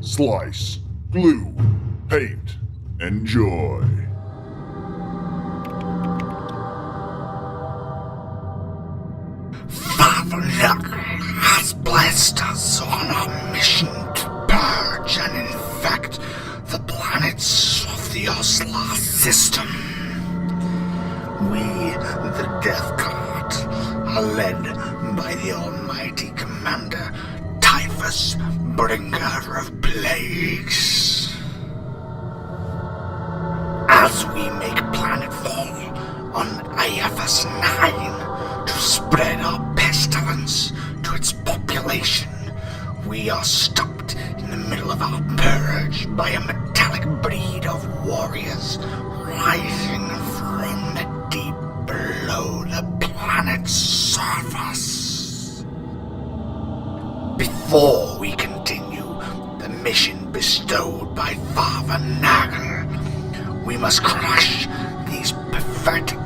slice, glue, paint, enjoy. Father Nurgle has blessed us on a mission to purge and infect the planets of the Osla system. We, the Death Guard, are led by the almighty commander, Typhus, bringer of plagues. As we make planetfall on IFS 9 to spread our pestilence to its population, we are stopped in the middle of our purge by a metallic breed of warriors rising from the deep below the planet's surface. Before we continue the mission bestowed by Father Nurgle, we must crush these pathetic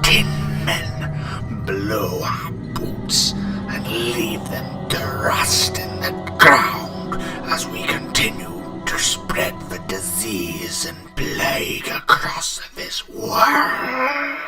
tin men below our boots and leave them to rust in the ground as we continue to spread the disease and plague across this world.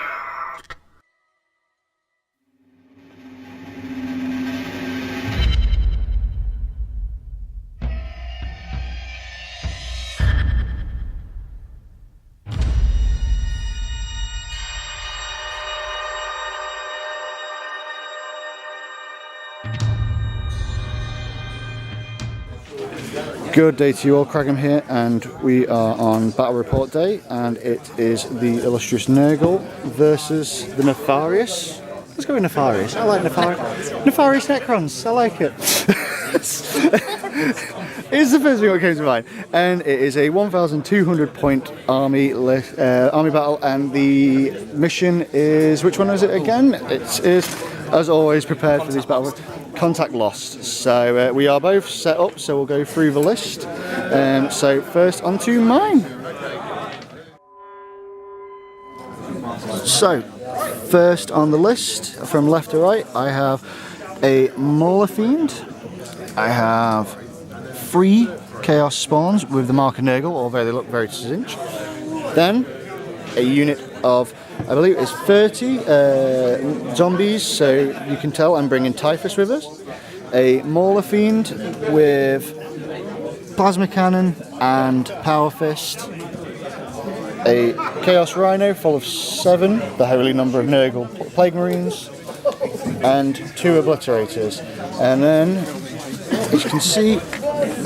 Good day to you all, Cragum here, and we are on Battle Report Day, and it is the illustrious Nurgle versus the Nefarious. Let's go with Nefarious. I like Nefarious Necrons. I like it. It's the first thing that came to mind, and it is a 1,200 point army battle, and the mission is, which one is it again? It is, as always, prepared for these battles. Contact lost. So we are both set up, so we'll go through the list. So first onto mine. So first on the list, from left to right, I have a Mauler Fiend. I have 3 Chaos Spawns with the mark of Nurgle, although they look very cinch. Then a unit of, I believe it's 30 zombies, so you can tell I'm bringing Typhus with us. A Mauler Fiend with Plasma Cannon and Power Fist. A Chaos Rhino full of 7, the holy number of Nurgle Plague Marines. And 2 Obliterators. And then, as you can see,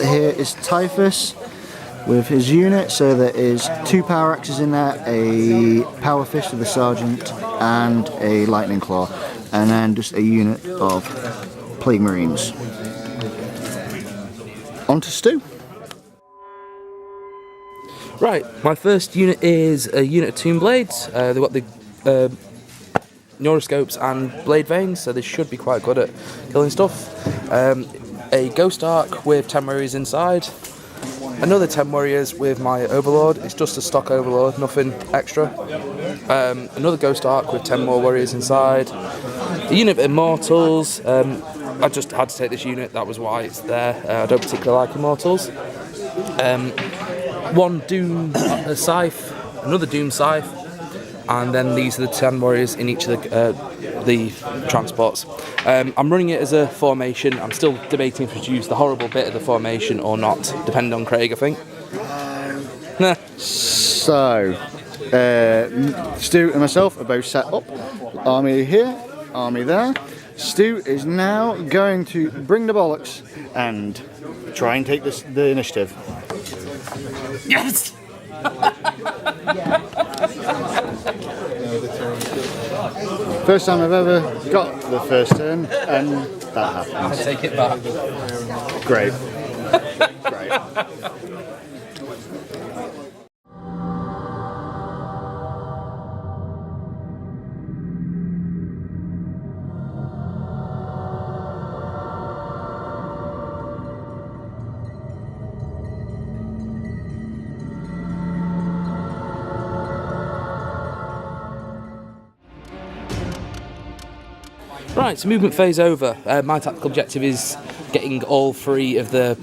here is Typhus with his unit, so there is 2 Power Axes in there, a Power Fist of the Sergeant, and a Lightning Claw, and then just a unit of Plague Marines. On to Stu. Right, my first unit is a unit of Tomb Blades. They've got the Neuroscopes and Blade Veins, so they should be quite good at killing stuff. A Ghost Ark with 10 warriors inside. Another 10 warriors with my Overlord. It's just a stock Overlord, nothing extra. Another Ghost Ark with 10 more warriors inside. A unit of Immortals. I just had to take this unit, that was why it's there. I don't particularly like Immortals. 1 Doom Scythe, another Doom Scythe, and then these are the 10 warriors in each of the transports. I'm running it as a formation. I'm still debating if to use the horrible bit of the formation or not, depending on Craig, I think. So, Stu and myself are both set up. Army here, army there. Stu is now going to bring the bollocks and try and take the initiative. Yes! First time I've ever got the first turn, and that happens. I take it back. Great. Great. Right, so movement phase over. My tactical objective is getting all 3 of the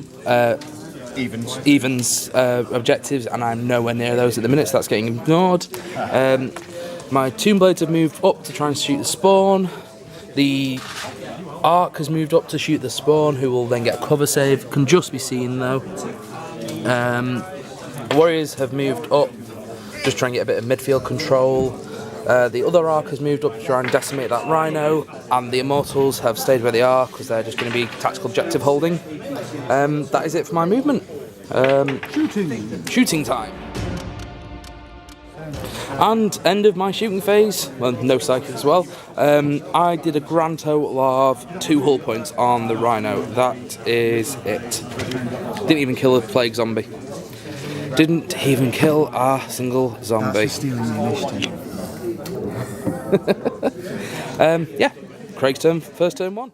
evens. Objectives, and I'm nowhere near those at the minute, so that's getting ignored. My Tomb Blades have moved up to try and shoot the spawn. The Arc has moved up to shoot the spawn, who will then get a cover save. Can just be seen though. Warriors have moved up, just try and get a bit of midfield control. The other Arc has moved up to try and decimate that Rhino, and the Immortals have stayed where they are because they're just going to be tactical objective holding. That is it for my movement. Shooting time. And end of my shooting phase. Well, no psychic as well. I did a grand total of 2 hull points on the Rhino. That is it. Didn't even kill a plague zombie. Didn't even kill a single zombie. That's stealing the initiative. Yeah, Craig's turn, first turn 1.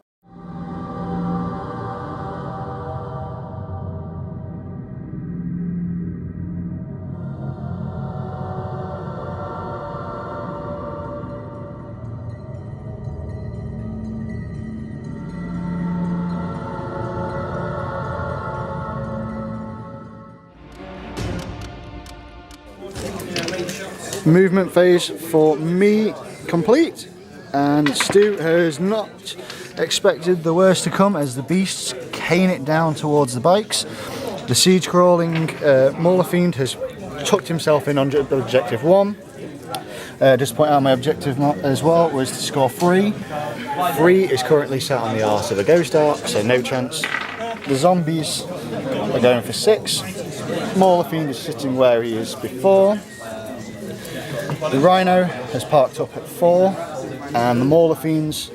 Movement phase for me complete, and Stu has not expected the worst to come as the beasts cane it down towards the bikes. The siege crawling Mauler Fiend has tucked himself in on objective 1. Just to point out my objective as well was to score 3. 3 is currently sat on the arse of a Ghost Ark, so no chance. The zombies are going for 6. Mauler Fiend is sitting where he is before. The Rhino has parked up at 4, and the Mauler Fiends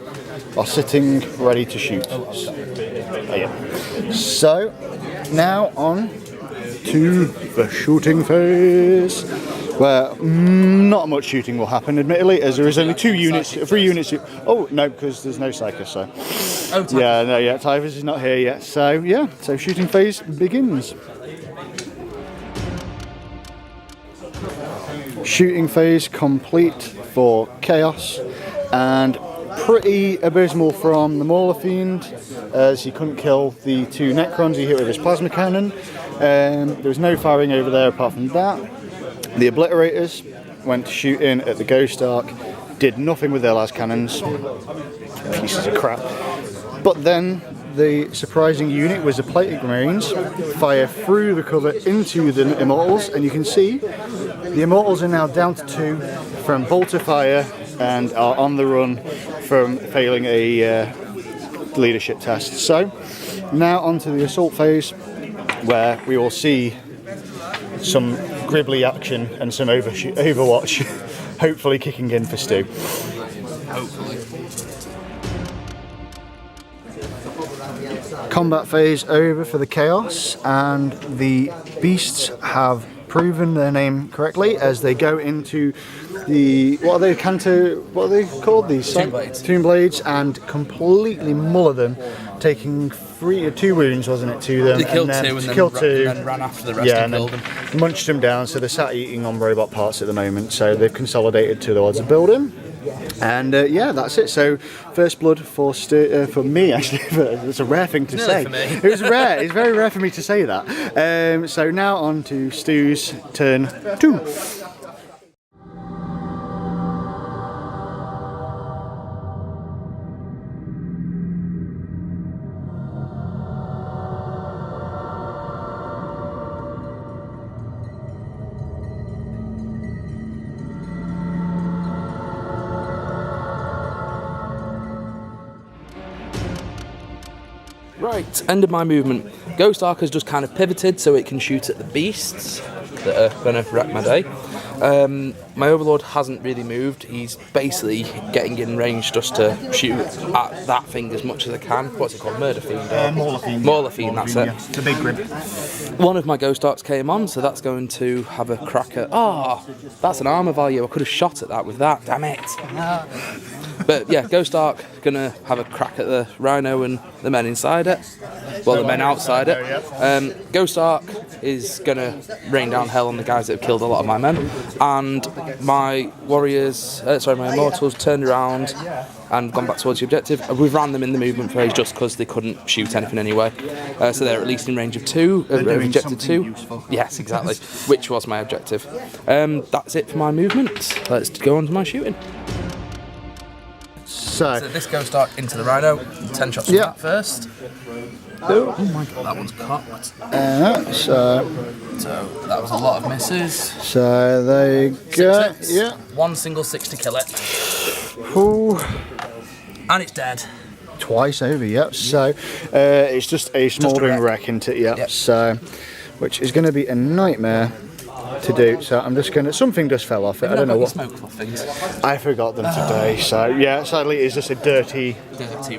are sitting ready to shoot. So, now on to the shooting phase, where not much shooting will happen, admittedly, as there is only 3 units. Oh, no, because there's no Psychus, so. Typhus is not here yet. So, yeah, so shooting phase begins. Shooting phase complete for Chaos, and pretty abysmal from the Mauler Fiend, as he couldn't kill the 2 Necrons he hit with his plasma cannon. There was no firing over there apart from that. The Obliterators went to shoot in at the Ghost Ark, did nothing with their las cannons, pieces of crap. But then the surprising unit was the Plated Marines, fire through the cover into the Immortals, and you can see the Immortals are now down to 2 from bolter fire and are on the run from failing a leadership test. So now onto the assault phase, where we will see some gribbly action and some Overwatch hopefully kicking in for Stu. Hopefully. Combat phase over for the Chaos, and the beasts have proven their name correctly as they go into the what are they called? These Tomb Blades, and completely muller them, taking 2 wounds, wasn't it, to them? They killed 2 and then ran after the rest and killed them. Munched them down, so they're sat eating on robot parts at the moment, so they've consolidated towards the building. And yeah, that's it. So first blood for me, actually. It's a rare thing to say. For me. It was rare. It's very rare for me to say that. So now on to Stu's turn 2. Right, end of my movement. Ghost Ark has just kind of pivoted so it can shoot at the beasts that are going to wreck my day. My Overlord hasn't really moved. He's basically getting in range just to shoot at that thing as much as I can. What's it called? Murder Fiend? Mauler Fiend. Mauler Fiend, that's it. Yeah. It's a big grip. One of my Ghost Arks came on, so that's going to have a crack at... Oh, that's an armour value. I could have shot at that with that, damn it. But yeah, Ghost Ark gonna have a crack at the Rhino and the men inside it. Well, the men outside it. Ghost Ark is gonna rain down hell on the guys that have killed a lot of my men, and my warriors, my immortals turned around and gone back towards the objective. We've ran them in the movement phase just because they couldn't shoot anything anyway. So they're at least in range of 2, objective 2. Useful. Yes, exactly. Which was my objective. That's it for my movement. Let's go on to my shooting. So this Ghost Ark into the Rhino. 10 shots from that first. Oh my god, that one's cocked. So that was a lot of misses. So they go. Yeah. One single 6 to kill it. Ooh. And it's dead. Twice over, yep. So it's just a smouldering wreck, isn't it? Yep. So, which is going to be a nightmare to do. So I'm just going to. Something just fell off it. I don't know what. Smoke cloth things. I forgot them today. So yeah, sadly it's just a dirty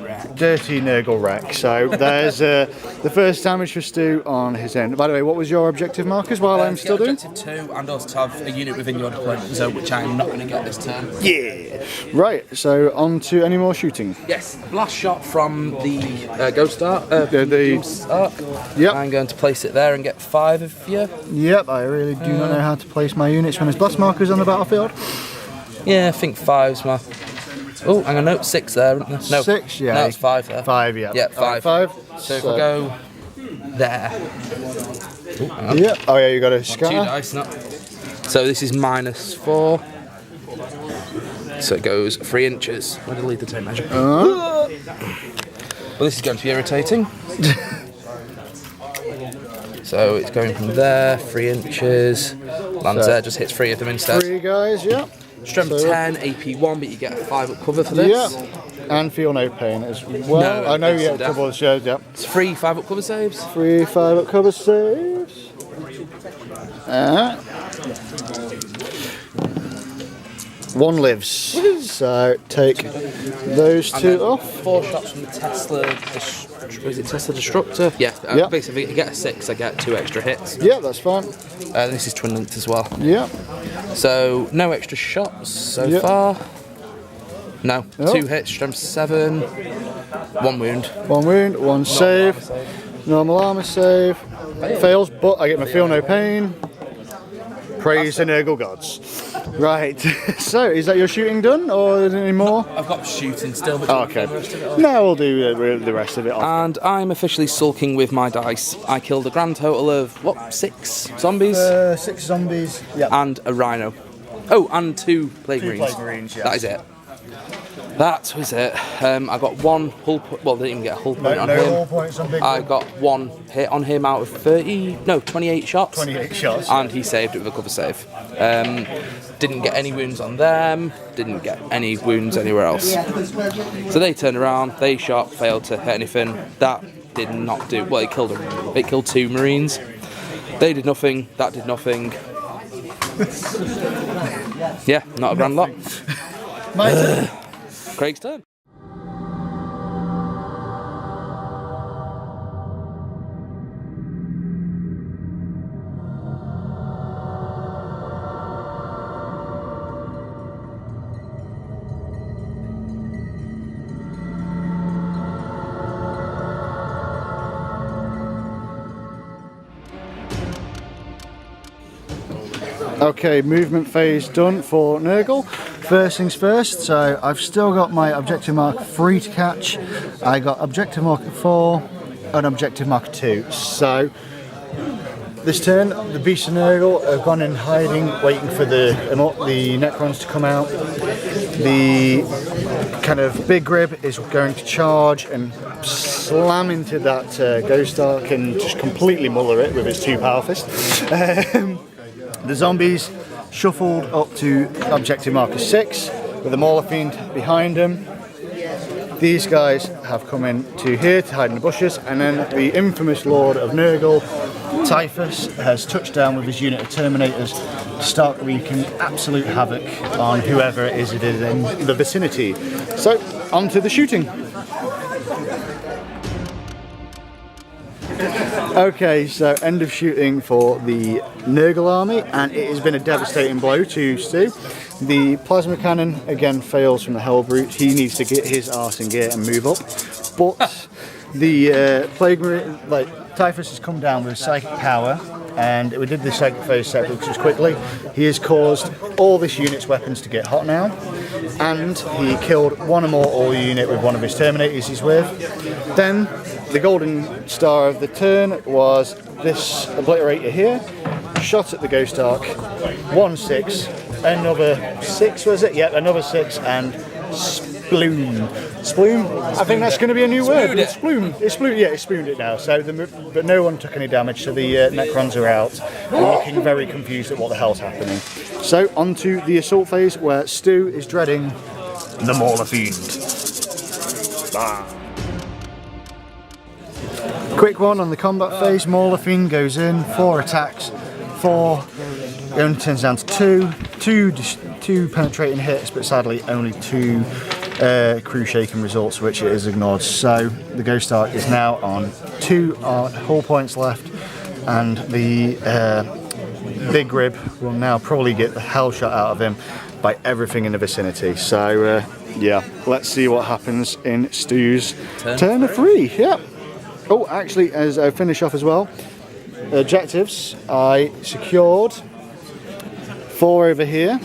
wreck. Dirty Nurgle wreck. So there's the first damage for Stu on his end. By the way, what was your objective markers while I'm still doing? Objective 2, and also to have a unit within your deployment zone, which I'm not going to get this turn. Yeah. Right. So on to any more shooting. Yes. Blast shot from the Ghost Ark. The Ark. Yep. I'm going to place it there and get 5 of you. Yep. I really do not know how to place my units when there's blast markers on the battlefield. Yeah, I think 5's my. Oh, hang on, no, 6 there, isn't there? No, 6, yeah. No, it's 5 there. 5, yeah. Yeah, 5. 5. So if I go there. Oh, hang on. Yeah. Oh yeah, you got to 2 scatter. dice, not. So this is -4. So it goes 3 inches. Where did I leave the tape measure? Well, this is going to be irritating. So it's going from there, 3 inches. Lands there, just hits 3 of them instead. 3 guys, yeah. Strength 10, AP 1, but you get a 5 up cover for this. Yeah. And feel no pain as well. No, I know you it's get a couple of shows, yeah. It's 3 5 up cover saves. 3 5 up cover saves. One lives. So take those 2 off. 4 shots from the Tesla. Was it Tesla Destructor? Yeah. Basically, if you get a 6, I get 2 extra hits. Yeah, that's fine. This is twin linked as well. Yeah. So no extra shots so far. No. 2 hits. Strength 7. 1 wound. 1 wound. 1 save. Normal armor save. Fails, but I get my feel no pain. Praise the Nurgle gods. Right, so is that your shooting done, or is there any more? I've got shooting still, but okay. No, we'll do the rest of it off. And I'm officially sulking with my dice. I killed a grand total of, 6 zombies? 6 zombies, yeah. And a rhino. Oh, and 2 plague marines. 2 plague marines, yeah. That is it. That was it. I got 1 hull point, well, didn't even get a hull point on him. Hull points on big I got 1 hit on him out of 28 shots. 28 shots. And he saved it with a cover save. Didn't get any wounds on them, didn't get any wounds anywhere else. So they turned around, they shot, failed to hit anything. That did not do, well, it killed them. It killed 2 marines. They did nothing, that did nothing. Yeah, not a grand lot. My turn. Craig's turn. Okay, movement phase done for Nurgle. First things first, so I've still got my objective mark 3 to catch. I got objective mark 4 and objective mark 2. So this turn, the beasts of Nurgle have gone in hiding, waiting for the Necrons to come out. The kind of big grib is going to charge and slam into that Ghost Ark and just completely muller it with his 2 power fists. The zombies shuffled up to objective marker 6 with the Mauler Fiend behind them. These guys have come in to here to hide in the bushes, and then the infamous Lord of Nurgle, Typhus, has touched down with his unit of Terminators to start wreaking absolute havoc on whoever it is in the vicinity. So, on to the shooting. Okay, so end of shooting for the Nurgle army, and it has been a devastating blow to Stu. The plasma cannon again fails from the Hellbrute. He needs to get his arse in gear and move up. But the Plague Marine, Typhus has come down with psychic power, and we did the psychic phase separate just quickly. He has caused all this unit's weapons to get hot now, and he killed one or more all unit with one of his Terminators he's with. Then the golden star of the turn was this Obliterator here. Shot at the Ghost Ark, 1-6, another 6 was it? Yep, another 6, and sploom. Sploom? I think that's going to be a new word. It's sploom. It's sploom. Yeah, it's spooned it now. So, but no one took any damage, so the Necrons are out. They're looking very confused at what the hell's happening. So, on to the assault phase, where Stu is dreading the Mauler Fiend. Quick one on the combat phase. Mauler Fiend goes in, 4 attacks. 4, it only turns down to 2 penetrating hits, but sadly only 2 crew shaking results, which it is ignored. So the Ghost Ark is now on 2 hull points left, and the Big Rib will now probably get the hell shot out of him by everything in the vicinity. So yeah, let's see what happens in Stu's turn 3. Yeah. Oh, actually, as I finish off as well, objectives, I secured 4 over here,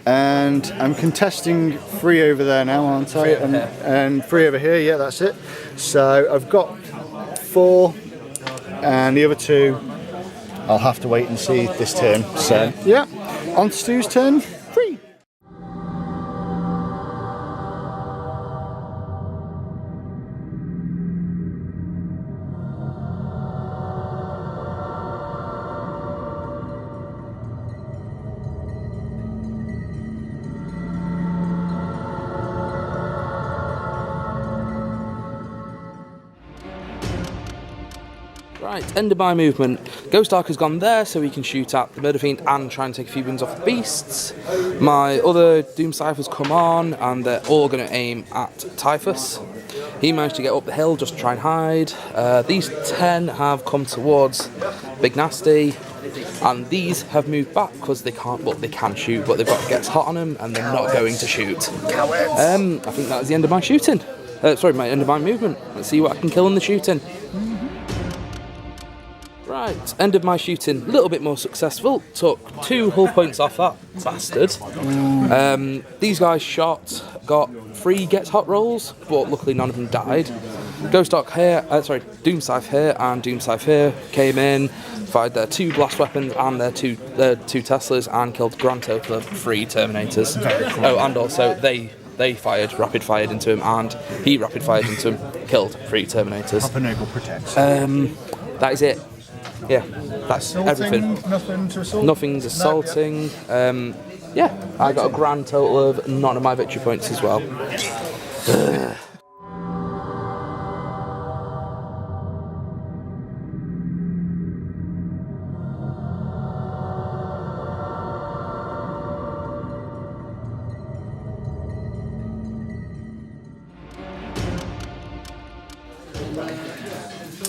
and I'm contesting 3 over there now, aren't I? And 3 over here, yeah, that's it. So I've got 4, and the other 2 I'll have to wait and see this turn. So yeah, on to Stu's turn 3. Right, end of my movement. Ghost Ark has gone there so he can shoot at the Murder Fiend and try and take a few wounds off the beasts. My other Doom Cyphers come on and they're all going to aim at Typhus. He managed to get up the hill just to try and hide. These 10 have come towards Big Nasty, and these have moved back because they can't, well, they can shoot, but they've got Gets Hot on them and they're not going to shoot. I think that was the end of my shooting. Sorry, my end of my movement. Let's see what I can kill in the shooting. Right, end of my shooting, a little bit more successful. Took 2 hull points off that bastard. These guys shot, got 3 Gets Hot rolls, but luckily none of them died. Ghost Ark here, Doom Scythe here and Doom Scythe here came in, fired their 2 blast weapons and their two Teslas, and killed grand total of 3 Terminators. Oh, and also they rapid fired into him, and he rapid fired into him, killed 3 Terminators. Papa Nurgle protects. That is it. Yeah, that's everything. Nothing to assault? Nothing's assaulting. Yeah, I got a grand total of none of my victory points as well.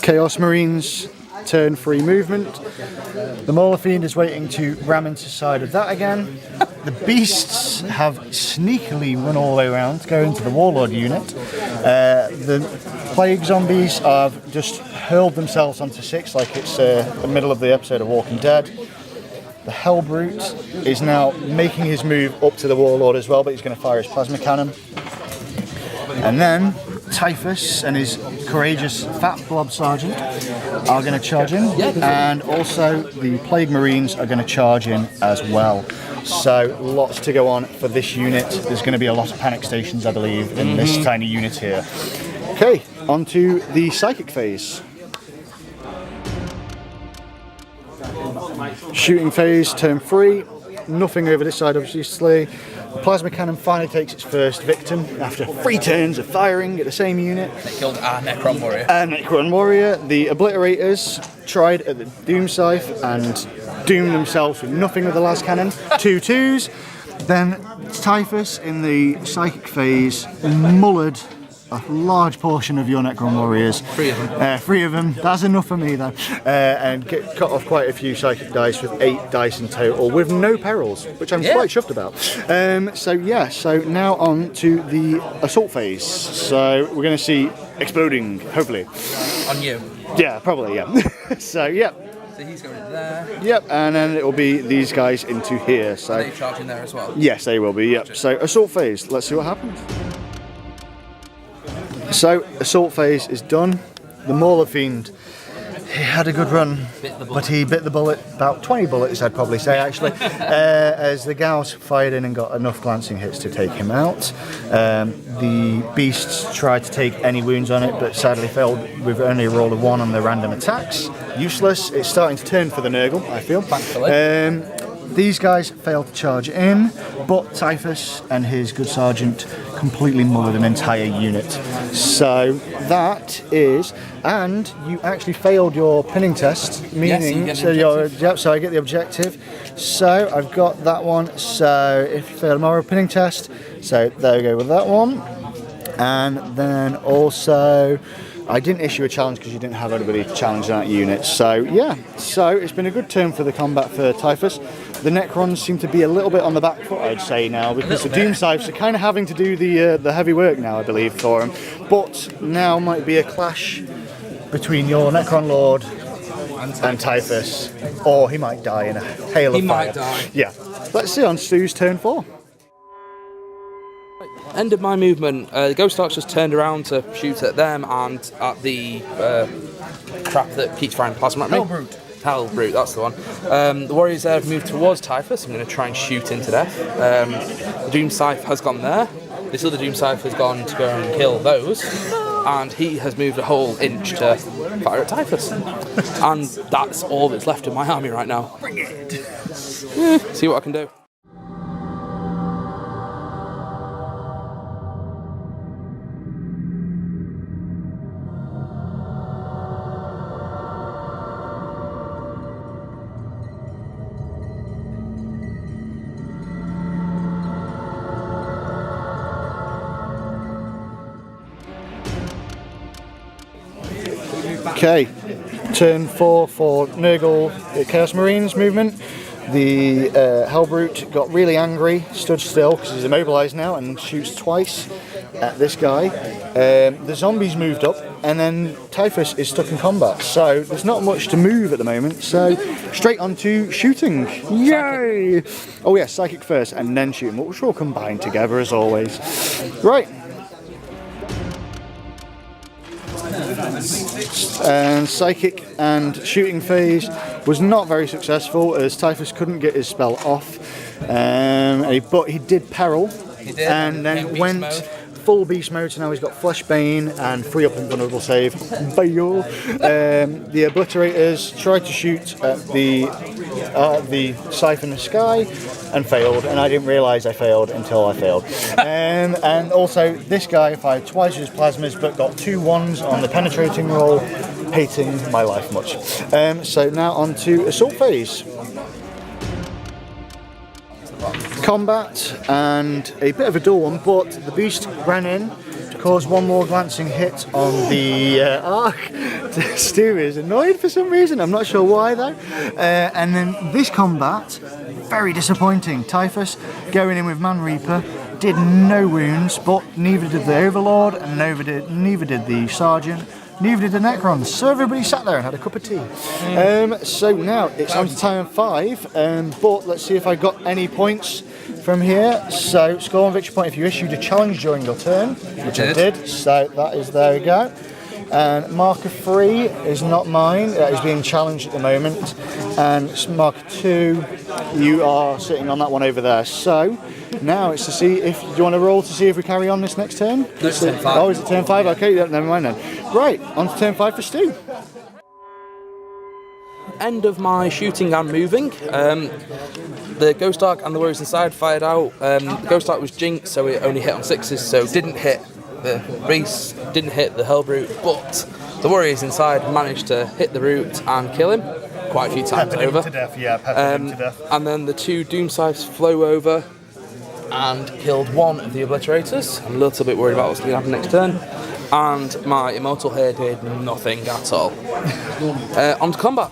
Chaos Marines, turn 3 movement. The Mauler Fiend is waiting to ram into the side of that again. The beasts have sneakily run all the way around to go into the Warlord unit. The Plague Zombies have just hurled themselves onto 6 like it's the middle of the episode of Walking Dead. The Hellbrute is now making his move up to the Warlord as well, but he's going to fire his plasma cannon. And then Typhus and his courageous fat blob sergeant are going to charge in, and also the Plague Marines are going to charge in as well. So lots to go on for this unit. There's going to be a lot of panic stations, I believe, in this tiny unit here. Okay, on to the psychic phase. Shooting phase, turn 3. Nothing over this side, obviously. The plasma cannon finally takes its first victim after 3 turns of firing at the same unit. They killed our Necron warrior. Necron warrior. The Obliterators tried at the Doom Scythe and doomed themselves with nothing with the last cannon. 2 2s. Then Typhus in the psychic phase mullered a large portion of your Necron warriors. 3 of them. 3 of them. That's enough for me though. And cut off quite a few psychic dice with 8 dice in total with no perils, which I'm quite chuffed about. So now on to the assault phase. So we're going to see exploding, hopefully. On you. Yeah, probably, yeah. So he's going in there. Yep, and then it will be these guys into here. So Are they charging there as well? yes, they will be, yep. So assault phase, let's see what happens. So assault phase is done. The Mauler Fiend, he had a good run, but he bit the bullet, about 20 bullets I'd probably say actually, as the Gauss fired in and got enough glancing hits to take him out. The beasts tried to take any wounds on it, but sadly failed with only a roll of 1 on the random attacks. Useless. It's starting to turn for the Nurgle, I feel. These guys failed to charge in, but Typhus and his good sergeant completely mullered an entire unit. So that is, and you actually failed your pinning test, meaning yes, so I get the objective. So I've got that one. So if you fail a moral pinning test, so there we go with that one. And then also, I didn't issue a challenge because you didn't have anybody challenge that unit. So yeah, so it's been a good turn for the combat for Typhus. The Necrons seem to be a little bit on the back foot, I'd say now, because the Doom Scythes are kind of having to do the heavy work now, I believe, for them. But now might be a clash between your Necron Lord and Typhus, or he might die in a hail of fire. He might die. Yeah. Let's see on Stu's turn 4. End of my movement. The Ghost Arks just turned around to shoot at them and at the crap that keeps firing plasma at me. Hell Brute, that's the one. The warriors there have moved towards Typhus. I'm going to try and shoot him to death. The Doom Scythe has gone there. This other Doom Scythe has gone to go and kill those. And he has moved a whole inch to fire at Typhus. And that's all that's left of my army right now. Bring it! See what I can do. Okay, turn 4 for Nurgle Chaos Marines movement. The Hellbrute got really angry, stood still because he's immobilised now and shoots twice at this guy. The zombies moved up and then Typhus is stuck in combat, so there's not much to move at the moment, so straight on to shooting. Yay! Oh yes, psychic first and then shooting, which will combine together as always. Right. And psychic and shooting phase was not very successful as Typhus couldn't get his spell off, but he did peril, and then went full beast mode, so now he's got Flesh Bane and 3 up and vulnerable save. Bayo. The Obliterators tried to shoot at the Scythe in the sky and failed, and I didn't realise I failed until I failed. And also this guy fired twice his plasmas but got 2 1s on the penetrating roll, hating my life much. So now on to assault phase. Combat and a bit of a dull one, but the beast ran in to cause 1 more glancing hit on the arc. Stu is annoyed for some reason, I'm not sure why though. And then this combat, very disappointing. Typhus going in with Man Reaper, did no wounds, but neither did the Overlord and neither did the Sergeant. Neither did the Necrons, so everybody sat there and had a cup of tea. So now it's on to turn 5, but let's see if I got any points from here. So score 1 victory point if you issued a challenge during your turn, which I did, so that is, there we go. And marker 3 is not mine, that is being challenged at the moment. And marker 2, you are sitting on that one over there. So now it's to see if, do you want to roll to see if we carry on this next turn? No, it's turn 5. Oh, is it turn 5? Okay, yeah, never mind then. Right, on to turn 5 for Stu. End of my shooting and moving. The Ghost Ark and the Warriors inside fired out. The Ghost Ark was jinxed, so it only hit on 6s, so didn't hit the Beast, didn't hit the Hellbrute, but the Warriors inside managed to hit the Root and kill him quite a few times over. Peppered him to death. And then the 2 Doom Scythes flow over and killed one of the obliterators. I'm a little bit worried about what's going to happen next turn. And my immortal here did nothing at all. On to combat.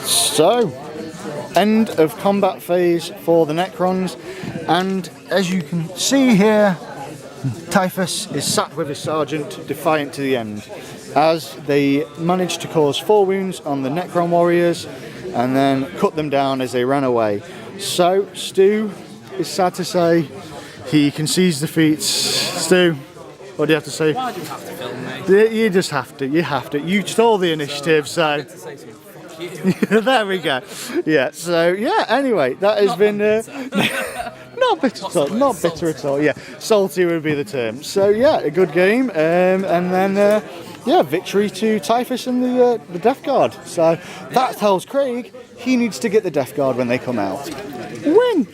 So, end of combat phase for the Necrons, and as you can see here, Typhus is sat with his sergeant, defiant to the end, as they managed to cause 4 wounds on the Necron warriors and then cut them down as they ran away. So, Stu is sad to say he concedes defeat. Stu, what do you have to say? Why do you have to film me? You just have to, you stole the initiative, so... There we go. Yeah, so yeah, anyway, that has been not bitter at all, not bitter at all. Yeah, salty would be the term. So yeah, a good game, and then yeah, victory to Typhus and the Death Guard. So that tells Craig he needs to get the Death Guard when they come out. Win!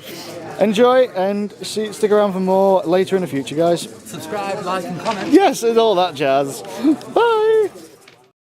Enjoy and stick around for more later in the future, guys. Subscribe, like and comment. Yes, and all that jazz. Bye!